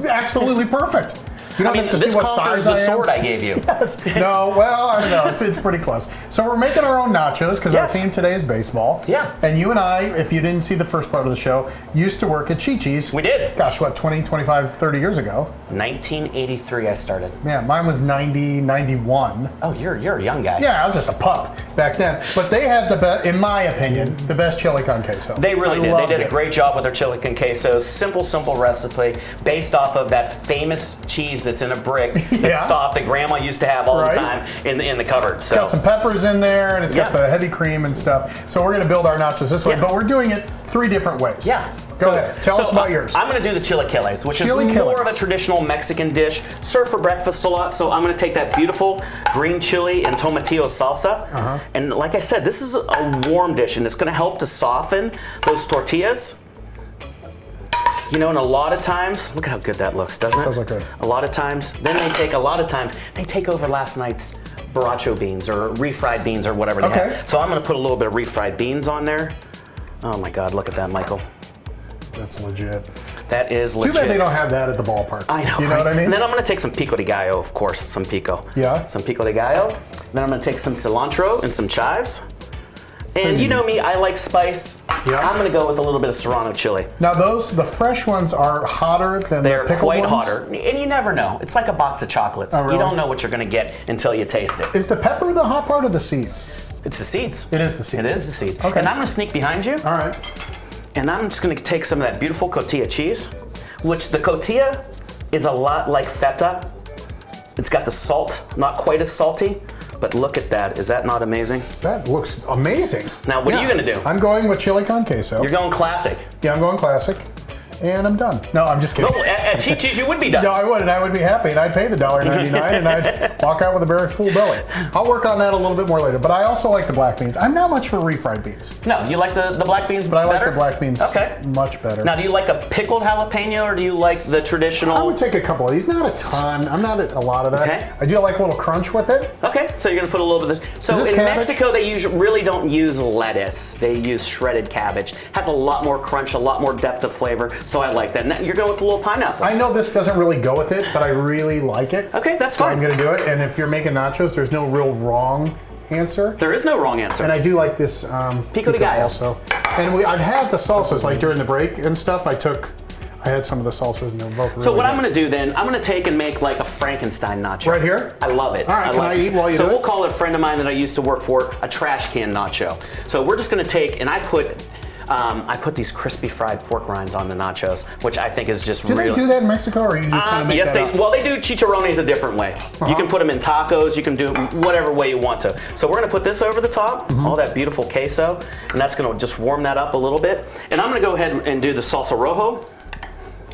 Absolutely perfect. You don't have to see what size I am. The sword I gave you. Yes. No, well, I don't know. It's pretty close. So we're making our own nachos because our theme today is baseball. Yeah. And you and I, if you didn't see the first part of the show, used to work at Chi-Chi's. We did. Gosh, what, 20, 25, 30 years ago? 1983 I started. Yeah, mine was 90, 91. Oh, you're a young guy. Yeah, I was just a pup back then. But they had the best, in my opinion, the best chili con queso. They really did. They did a great job with their chili con quesos. Simple recipe based off of that famous cheese that's in a brick. It's soft that Grandma used to have all the time in the cupboard. So. It's got some peppers in there, and it's got the heavy cream and stuff. So we're going to build our nachos this way, but we're doing it 3 different ways. Yeah. Go ahead. Tell us about yours. I'm going to do the chilaquiles, which is more of a traditional Mexican dish, served for breakfast a lot. So I'm going to take that beautiful green chili and tomatillo salsa. And like I said, this is a warm dish, and it's going to help to soften those tortillas. You know, and a lot of times, look at how good that looks, doesn't it? Does look good. A lot of times, they take over last night's borracho beans or refried beans or whatever they have. So I'm going to put a little bit of refried beans on there. Oh my God, look at that, Michael. That's legit. That is legit. Too bad they don't have that at the ballpark. I know. You know what I mean? And then I'm going to take some pico de gallo, of course, some pico. Yeah. Some pico de gallo. Then I'm going to take some cilantro and some chives. And you know me, I like spice. Yeah. I'm going to go with a little bit of serrano chili. Now the fresh ones are hotter than the pickled ones? They're quite hotter. And you never know. It's like a box of chocolates. Oh, really? You don't know what you're going to get until you taste it. Is the pepper the hot part or the seeds? It's the seeds. It is the seeds. It is the seeds. Okay. And I'm going to sneak behind you. All right. And I'm just going to take some of that beautiful cotija cheese, which the cotija is a lot like feta. It's got the salt, not quite as salty. But look at that. Is that not amazing? That looks amazing. Now, what are you going to do? I'm going with chili con queso. You're going classic. Yeah, I'm going classic. and I'm done. No, I'm just kidding. No, at Chi-Chi's you would be done. No, I would, and I would be happy, and I'd pay the $1.99, and I'd walk out with a very full belly. I'll work on that a little bit more later, but I also like the black beans. I'm not much for refried beans. No, you like the black beans But I better? like the black beans much better. Now, do you like a pickled jalapeno, or do you like the traditional? I would take a couple of these, not a ton. I'm not a lot of that. Okay. I do like a little crunch with it. Okay, so you're gonna put a little bit of this. So Is this in cabbage? Mexico, they really don't use lettuce. They use shredded cabbage. Has a lot more crunch, a lot more depth of flavor. So I like that. And you're going with a little pineapple. I know this doesn't really go with it, but I really like it. Okay, that's so fine. I'm gonna do it. And if you're making nachos, there's no real wrong answer. There is no wrong answer. And I do like this pico de gallo also. And I've had the salsas like during the break and stuff. I had some of the salsas and they're both really So what good. I'm gonna do then, I'm gonna take and make like a Frankenstein nacho. Right here? I love it. All right, can I eat while you So do it? we'll call it a friend of mine that I used to work for a trash can nacho. So we're just gonna take, and I put these crispy fried pork rinds on the nachos, which I think is just Do really. they do that in Mexico, or are you just kind of make yes, that up? well, they do chicharrones a different way. You can put them in tacos. You can do whatever way you want to. So we're gonna put this over the top, all that beautiful queso, and that's gonna just warm that up a little bit. And I'm gonna go ahead and do the salsa rojo.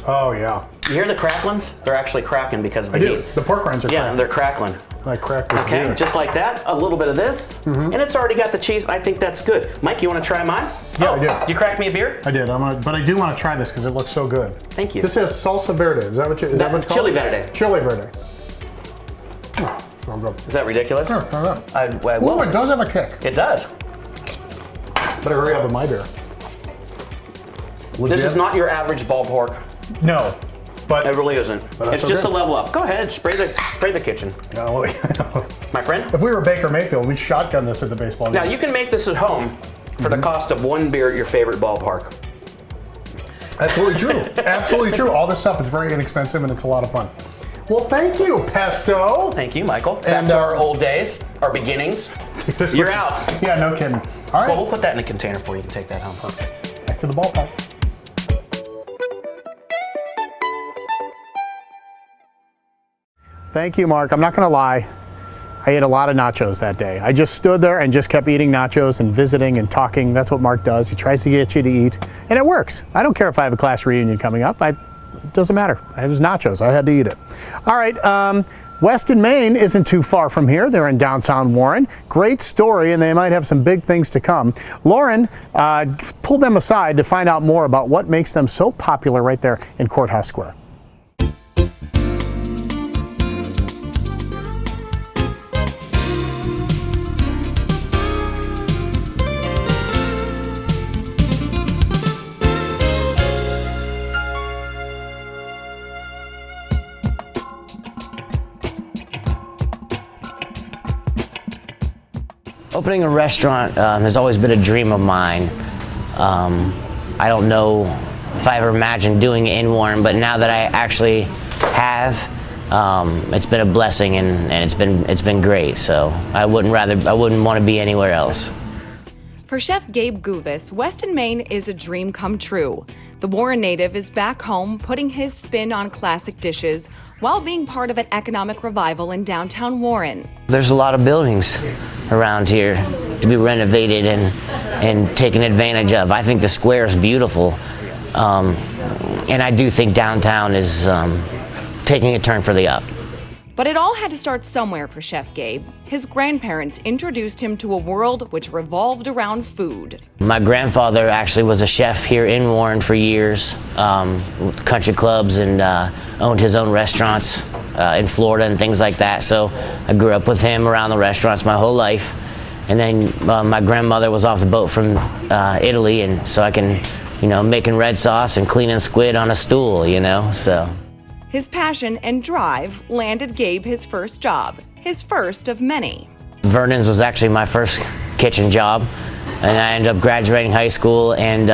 Oh yeah. You hear the cracklings? They're actually cracking because of the heat. The pork rinds are cracking. Yeah, they're crackling. And I cracked this Okay, beer. just like that. A little bit of this, and it's already got the cheese. I think that's good. Mike, you want to try mine? Yeah, I did. Did you crack me a beer? I did. But I do want to try this because it looks so good. Thank you. This is salsa verde. Is that what it's called? Chili verde. Chili verde. Oh, so good. Is that ridiculous? Sure, try that. Well, Ooh, it does have a kick. It does. Better hurry up with my beer. Legit? This is not your average ball pork. No. But it really isn't. But It's that's just a okay. level up. Go ahead, spray the kitchen. No, my friend. If we were Baker Mayfield, we'd shotgun this at the baseball game. Now you can make this at home for the cost of one beer at your favorite ballpark. Absolutely true. Absolutely true. All this stuff is very inexpensive and it's a lot of fun. Well, thank you, Pesto. Thank you, Michael. Back to our old days, our beginnings. You're out. Yeah, no kidding. All right. Well, we'll put that in a container for you. You can take that home. Perfect. Back to the ballpark. Thank you, Mark. I'm not going to lie. I ate a lot of nachos that day. I just stood there and just kept eating nachos and visiting and talking. That's what Mark does. He tries to get you to eat, and it works. I don't care if I have a class reunion coming up. It doesn't matter. It was nachos. I had to eat it. All right. Weston, Maine isn't too far from here. They're in downtown Warren. Great story, and they might have some big things to come. Lauren pulled them aside to find out more about what makes them so popular right there in Courthouse Square. Opening a restaurant has always been a dream of mine. I don't know if I ever imagined doing it in Warren, but now that I actually have, it's been a blessing and it's been great. So I wouldn't want to be anywhere else. For Chef Gabe Guvis, Weston, Maine is a dream come true. The Warren native is back home putting his spin on classic dishes while being part of an economic revival in downtown Warren. There's a lot of buildings around here to be renovated and taken advantage of. I think the square is beautiful. And I do think downtown is taking a turn for the up. But it all had to start somewhere for Chef Gabe. His grandparents introduced him to a world which revolved around food. My grandfather actually was a chef here in Warren for years, with country clubs, and owned his own restaurants in Florida and things like that. So I grew up with him around the restaurants my whole life. And then my grandmother was off the boat from Italy, and so I can, making red sauce and cleaning squid on a stool, so. His passion and drive landed Gabe his first job, his first of many. Vernon's was actually my first kitchen job, and I ended up graduating high school and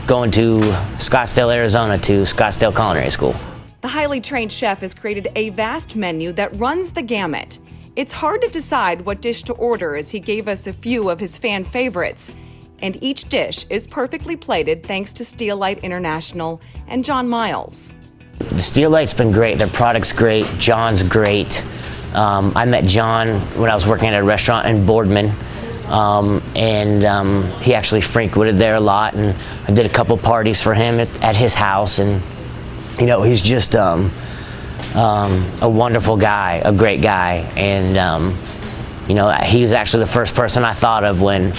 going to Scottsdale, Arizona to Scottsdale Culinary School. The highly trained chef has created a vast menu that runs the gamut. It's hard to decide what dish to order as he gave us a few of his fan favorites. And each dish is perfectly plated thanks to Steelite International and John Miles. The Steelite's been great. Their product's great. John's great. I met John when I was working at a restaurant in Boardman, and he actually frequented there a lot, and I did a couple parties for him at his house, and you know, he's just a wonderful guy, a great guy, and you know, he was actually the first person I thought of when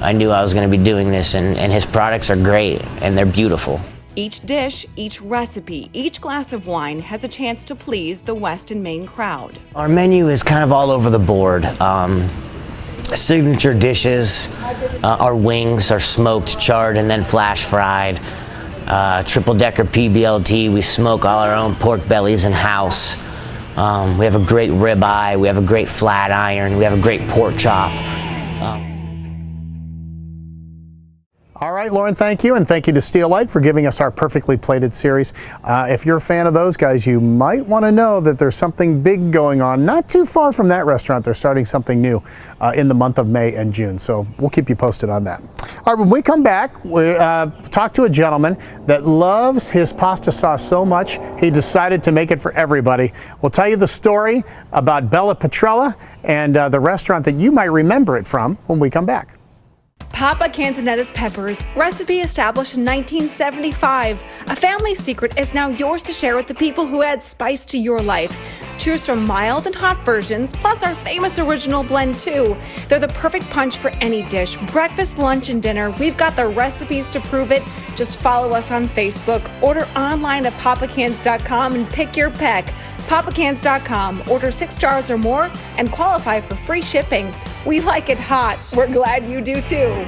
I knew I was going to be doing this, and his products are great and they're beautiful. Each dish, each recipe, each glass of wine has a chance to please the West and Main crowd. Our menu is kind of all over the board. Signature dishes, our wings are smoked, charred, and then flash fried. Triple decker PBLT, we smoke all our own pork bellies in-house. We have a great ribeye, we have a great flat iron, we have a great pork chop. All right, Lauren, thank you, and thank you to Steel Light for giving us our perfectly plated series. If you're a fan of those guys, you might want to know that there's something big going on not too far from that restaurant. They're starting something new in the month of May and June, so we'll keep you posted on that. All right, when we come back, we talk to a gentleman that loves his pasta sauce so much, he decided to make it for everybody. We'll tell you the story about Bella Petrella and the restaurant that you might remember it from when we come back. Papa Canzonetta's peppers, recipe established in 1975. A family secret is now yours to share with the people who add spice to your life. Choose from mild and hot versions, plus our famous original blend too. They're the perfect punch for any dish, breakfast, lunch, and dinner. We've got the recipes to prove it. Just follow us on Facebook, order online at papacans.com and pick your peck. papacans.com, order 6 jars or more and qualify for free shipping. We like it hot. We're glad you do too.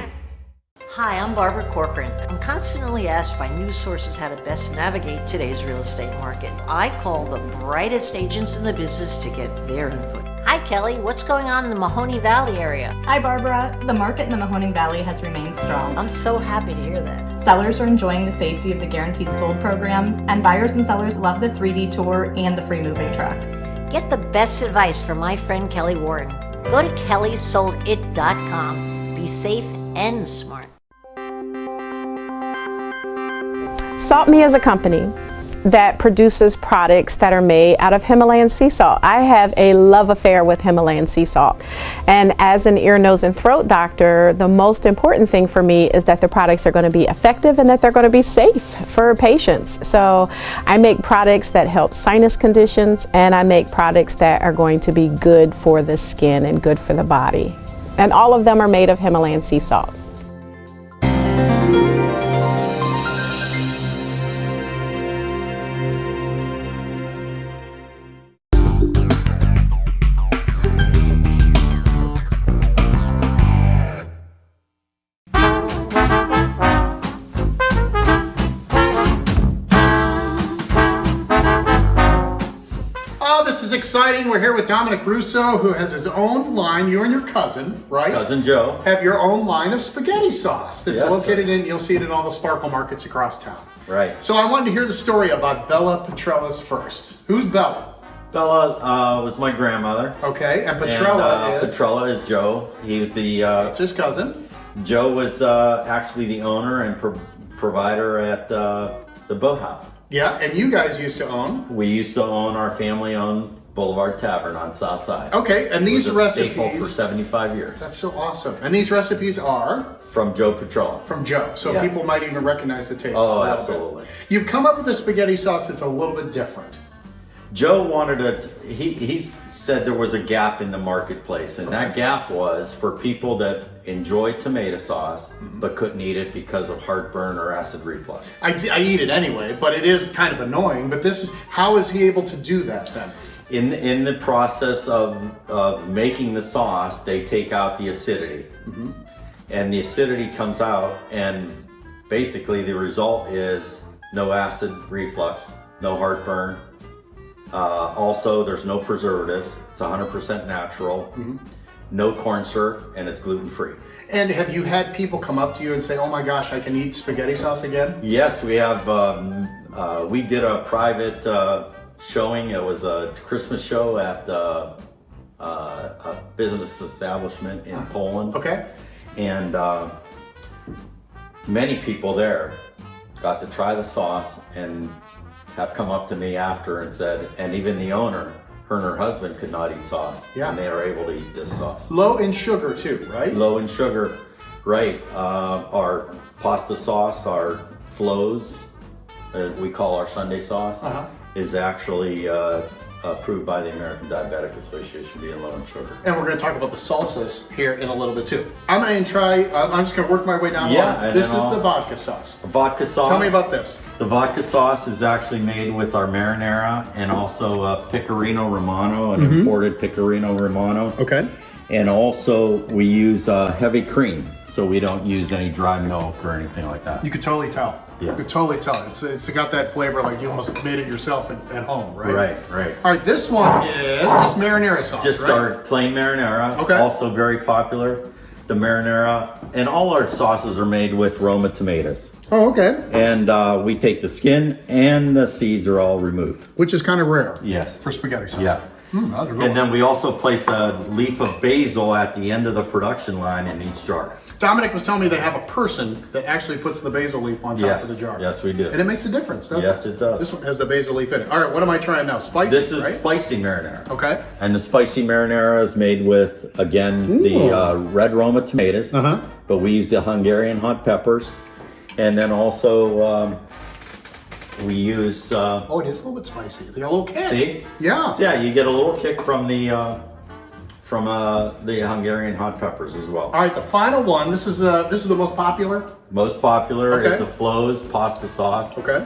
Hi, I'm Barbara Corcoran. I'm constantly asked by news sources how to best navigate today's real estate market. I call the brightest agents in the business to get their input. Hi, Kelly. What's going on in the Mahoney Valley area? Hi, Barbara. The market in the Mahoning Valley has remained strong. I'm so happy to hear that. Sellers are enjoying the safety of the Guaranteed Sold program, and buyers and sellers love the 3D tour and the free moving truck. Get the best advice from my friend Kelly Warren. Go to kellysoldit.com. Be safe and smart. Salt Me is a company that produces products that are made out of Himalayan sea salt. I have a love affair with Himalayan sea salt. And as an ear, nose, and throat doctor, the most important thing for me is that the products are going to be effective and that they're going to be safe for patients. So I make products that help sinus conditions, and I make products that are going to be good for the skin and good for the body. And all of them are made of Himalayan sea salt. Exciting. We're here with Dominic Russo, who has his own line. You and your cousin, right? Cousin Joe. Have your own line of spaghetti sauce that's Yes, located in, you'll see it in all the Sparkle markets across town. Right. So I wanted to hear the story about Bella Petrella's first. Who's Bella? Bella was my grandmother. Okay, and Petrella is? Petrella is Joe. He was the... That's his cousin. Joe was actually the owner and provider at the boathouse. Yeah, and you guys used to own? We used to own, our family-owned Boulevard Tavern on South Side. Okay, and these recipes... Staple for 75 years. That's so awesome. And these recipes are? From Joe Petrella. From Joe, so Yeah. people might even recognize the taste. Oh, a little absolutely. bit. You've come up with a spaghetti sauce that's a little bit different. Joe wanted he said there was a gap in the marketplace, and that gap was for people that enjoyed tomato sauce but couldn't eat it because of heartburn or acid reflux. I eat it anyway, but it is kind of annoying. But this is, how is he able to do that then? In the process of making the sauce, they take out the acidity. And the acidity comes out, and basically the result is no acid reflux, no heartburn. Also, there's no preservatives. It's 100% natural. No corn syrup, and it's gluten-free. And have you had people come up to you and say, "Oh my gosh, I can eat spaghetti sauce again"? Yes, we have. We did a private showing. It was a Christmas show at a business establishment in Poland. Okay. And many people there got to try the sauce and have come up to me after and said, and even the owner her and her husband could not eat sauce. Yeah. And they are able to eat this sauce. Low in sugar too, right? Low in sugar, right. Our pasta sauce, our flows, we call our Sunday sauce, is actually approved by the American Diabetic Association being low in sugar. And we're going to talk about the salsas here in a little bit too. I'm going to try, I'm just going to work my way down. Yeah. This is the vodka sauce. Vodka sauce. Tell me about this. The vodka sauce is actually made with our marinara and also Pecorino Romano, an imported Pecorino Romano. Okay. And also we use heavy cream, so we don't use any dry milk or anything like that. You could totally tell. Yeah. You could totally tell. It's got that flavor like you almost made it yourself at home, right? Right, right. All right, this one is just marinara sauce, Just right? our plain marinara. Okay. Also very popular. The marinara, and all our sauces are made with Roma tomatoes. Oh, okay. And we take the skin and the seeds are all removed. Which is kind of rare. Yes. For spaghetti sauce. Yeah. And then we also place a leaf of basil at the end of the production line in each jar. Dominic was telling me they have a person that actually puts the basil leaf on top of the jar. Yes, we do. And it makes a difference, doesn't it? Yes, it does. This one has the basil leaf in it. All right, what am I trying now? Spicy, This is right? spicy marinara. Okay. And the spicy marinara is made with, again, the red Roma tomatoes, but we use the Hungarian hot peppers. And then also we use... oh, it is a little bit spicy. You get a little kick. See? Yeah. So yeah, you get a little kick from the Hungarian hot peppers as well. All right, the final one. This is the most popular. Most popular Okay. is the Flo's pasta sauce. Okay.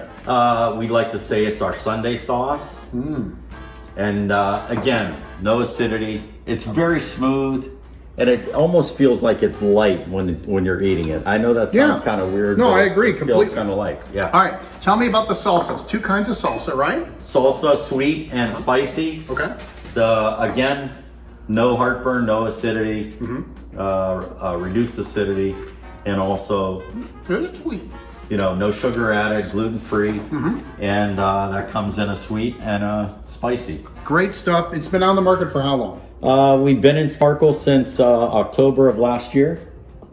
We'd like to say it's our Sunday sauce. And again, no acidity. It's very smooth, and it almost feels like it's light when you're eating it. I know that sounds kind of weird. No, but I agree it completely. feels kind of light. Yeah. All right, tell me about the salsas. Two kinds of salsa, right? Salsa, sweet and spicy. Okay. Again, no heartburn, no acidity, reduced acidity, and also good sweet. You know, no sugar added, gluten-free, and that comes in a sweet and a spicy. Great stuff. It's been on the market for how long? We've been in Sparkle since October of last year.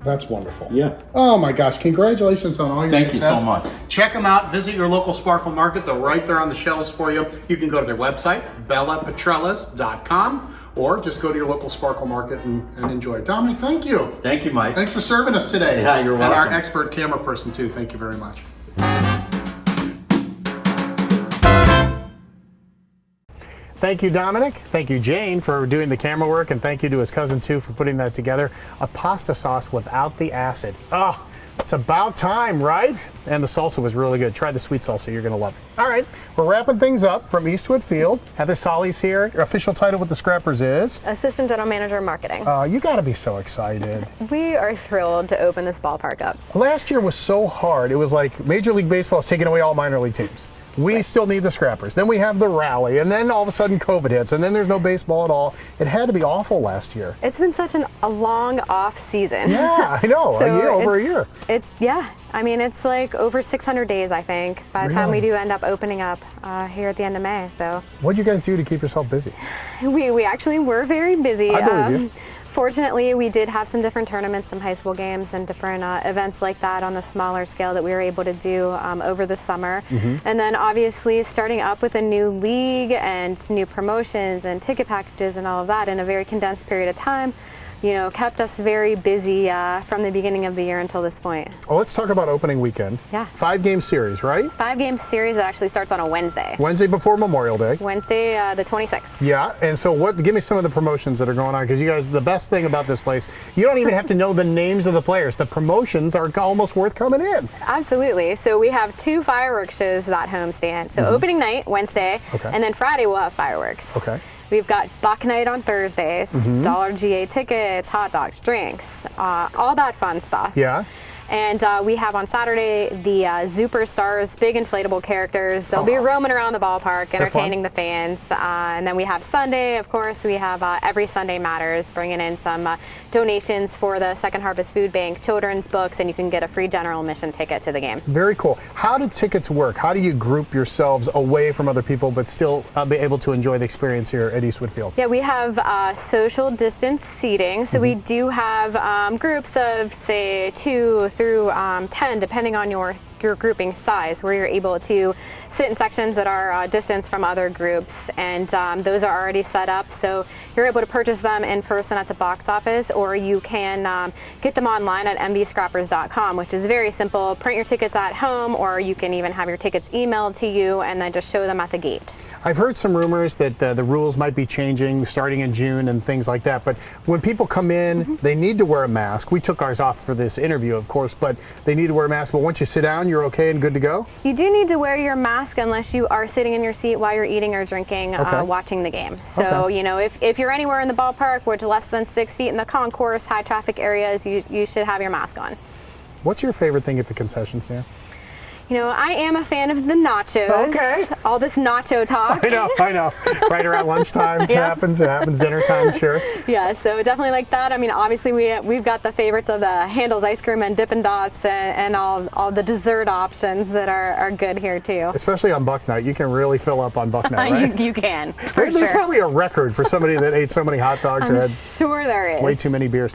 That's wonderful. Yeah. Oh my gosh, congratulations on all your Thank you success. so much. Check them out. Visit your local Sparkle Market. They're right there on the shelves for you. You can go to their website, bellapetrellas.com, or just go to your local Sparkle Market and enjoy it. Dominic, thank you. Thank you, Mike. Thanks for serving us today. Yeah, you're welcome. And our expert camera person, too. Thank you very much. Thank you, Dominic. Thank you, Jane, for doing the camera work, and thank you to his cousin, too, for putting that together. A pasta sauce without the acid. Oh, it's about time, right? And the salsa was really good. Try the sweet salsa. You're going to love it. All right, we're wrapping things up from Eastwood Field. Heather Solly's here. Your official title with the Scrappers is? Assistant General Manager of Marketing. You got to be so excited. We are thrilled to open this ballpark up. Last year was so hard. It was like Major League Baseball is taking away all minor league teams. We still need the Scrappers. Then we have the rally, and then all of a sudden COVID hits, and then there's no baseball at all. It had to be awful last year. It's been such a long off season. Yeah, I know. Over a year. Yeah. I mean, it's like over 600 days, I think, by the time we do end up opening up here at the end of May. So, what'd you guys do to keep yourself busy? We actually were very busy. I believe you. Fortunately, we did have some different tournaments, some high school games, and different events like that on the smaller scale that we were able to do over the summer. And then obviously starting up with a new league and new promotions and ticket packages and all of that in a very condensed period of time, you know, kept us very busy from the beginning of the year until this point. Well, let's talk about opening weekend. Yeah. 5-game series, right? 5-game series that actually starts on a Wednesday. Wednesday before Memorial Day. Wednesday, the 26th. Yeah, and so give me some of the promotions that are going on, because you guys, the best thing about this place, you don't even have to know the names of the players. The promotions are almost worth coming in. Absolutely. So we have 2 fireworks shows that homestand. So opening night, Wednesday, and then Friday we'll have fireworks. Okay. We've got Buck Night on Thursdays, Dollar GA tickets, hot dogs, drinks, all that fun stuff. Yeah. And we have on Saturday the Superstars, big inflatable characters. They'll be roaming around the ballpark, entertaining the fans. And then we have Sunday, of course. We have Every Sunday Matters, bringing in some donations for the Second Harvest Food Bank, children's books, and you can get a free general admission ticket to the game. Very cool. How do tickets work? How do you group yourselves away from other people but still be able to enjoy the experience here at Eastwood Field? Yeah, we have social distance seating. So we do have groups of, say, 2 through 10, depending on your your grouping size, where you're able to sit in sections that are distanced from other groups, and those are already set up, so you're able to purchase them in person at the box office, or you can get them online at mvscrappers.com, which is very simple. Print your tickets at home, or you can even have your tickets emailed to you and then just show them at the gate. I've heard some rumors that the rules might be changing starting in June and things like that, but when people come in, they need to wear a mask. We took ours off for this interview, of course, but they need to wear a mask. But once you sit down, you're okay and good to go? You do need to wear your mask unless you are sitting in your seat while you're eating or drinking, watching the game. So, you know, if you're anywhere in the ballpark where it's less than 6 feet in the concourse, high traffic areas, you should have your mask on. What's your favorite thing at the concession stand? You know, I am a fan of the nachos. Okay. All this nacho talk. I know. Right around lunchtime, it happens dinner time, sure. Yeah, so definitely like that. I mean, obviously we've got the favorites of the Handel's ice cream and Dippin' Dots and all the dessert options that are good here too. Especially on Buck Night, you can really fill up on Buck Night, right? You can. There's probably a record for somebody that ate so many hot dogs or had sure there is. way too many beers.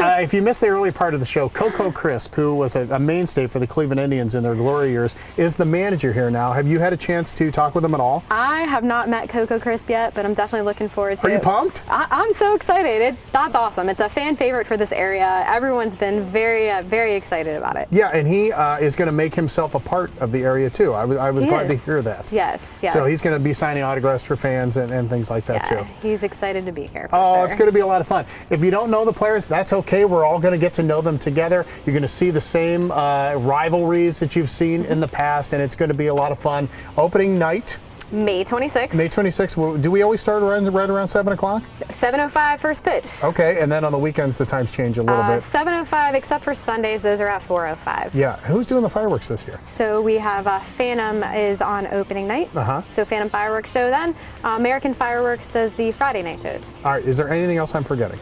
If you missed the early part of the show, Coco Crisp, who was a mainstay for the Cleveland Indians in their glory years, is the manager here now. Have you had a chance to talk with him at all? I have not met Coco Crisp yet, but I'm definitely looking forward to it. Are you pumped? I'm so excited. That's awesome. It's a fan favorite for this area. Everyone's been very, very excited about it. Yeah, and he is going to make himself a part of the area too. I was glad to hear that. Yes. So he's going to be signing autographs for fans and things like that too. He's excited to be here. It's going to be a lot of fun. If you don't know the players, that's okay. We're all going to get to know them together. You're going to see the same rivalries that you've seen in the past, and it's going to be a lot of fun. Opening night, May 26th. May 26th. Do we always start right around 7 o'clock? 7:05 first pitch. Okay, and then on the weekends the times change a little bit. 7:05, except for Sundays, those are at 4:05. Yeah, who's doing the fireworks this year? So we have Phantom is on opening night. So Phantom Fireworks show then. American Fireworks does the Friday night shows. All right, is there anything else I'm forgetting?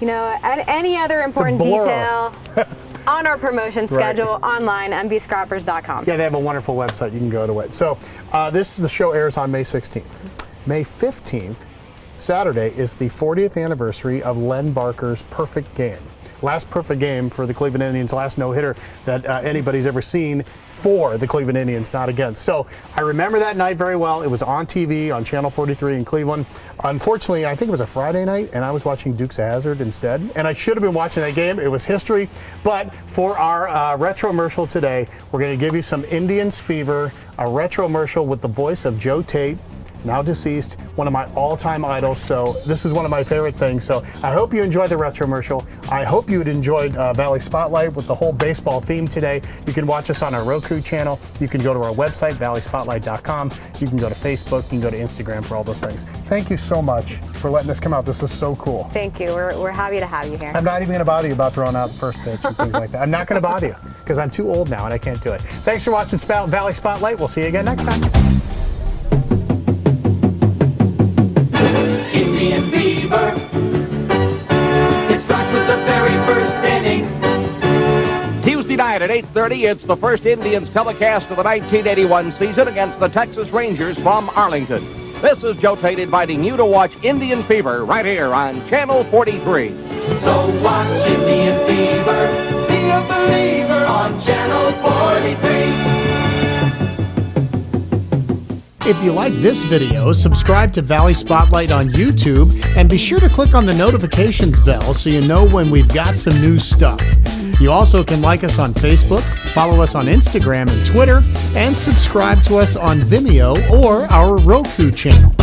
You know, any other important detail on our promotion schedule online, mvscrappers.com. Yeah, they have a wonderful website. You can go to it. So the show airs on May 16th. May 15th, Saturday, is the 40th anniversary of Len Barker's perfect game. Last perfect game for the Cleveland Indians, last no-hitter that anybody's ever seen for the Cleveland Indians, not against. So I remember that night very well. It was on TV on Channel 43 in Cleveland. Unfortunately, I think it was a Friday night, and I was watching Dukes of Hazzard instead. And I should have been watching that game. It was history. But for our retromercial today, we're going to give you some Indians Fever, a retromercial with the voice of Joe Tate, now deceased, one of my all-time idols. So this is one of my favorite things. So I hope you enjoyed the retromercial. I hope you enjoyed Valley Spotlight with the whole baseball theme today. You can watch us on our Roku channel. You can go to our website, valleyspotlight.com. You can go to Facebook. You can go to Instagram for all those things. Thank you so much for letting us come out. This is so cool. Thank you. We're happy to have you here. I'm not even going to bother you about throwing out the first pitch and things like that. I'm not going to bother you because I'm too old now and I can't do it. Thanks for watching Valley Spotlight. We'll see you again next time. Indian Fever. It starts with the very first inning. Tuesday night at 8:30, it's the first Indians telecast of the 1981 season against the Texas Rangers from Arlington. This is Joe Tate inviting you to watch Indian Fever right here on Channel 43. So watch Indian Fever. Be a believer on Channel 43. If you like this video, subscribe to Valley Spotlight on YouTube and be sure to click on the notifications bell so you know when we've got some new stuff. You also can like us on Facebook, follow us on Instagram and Twitter, and subscribe to us on Vimeo or our Roku channel.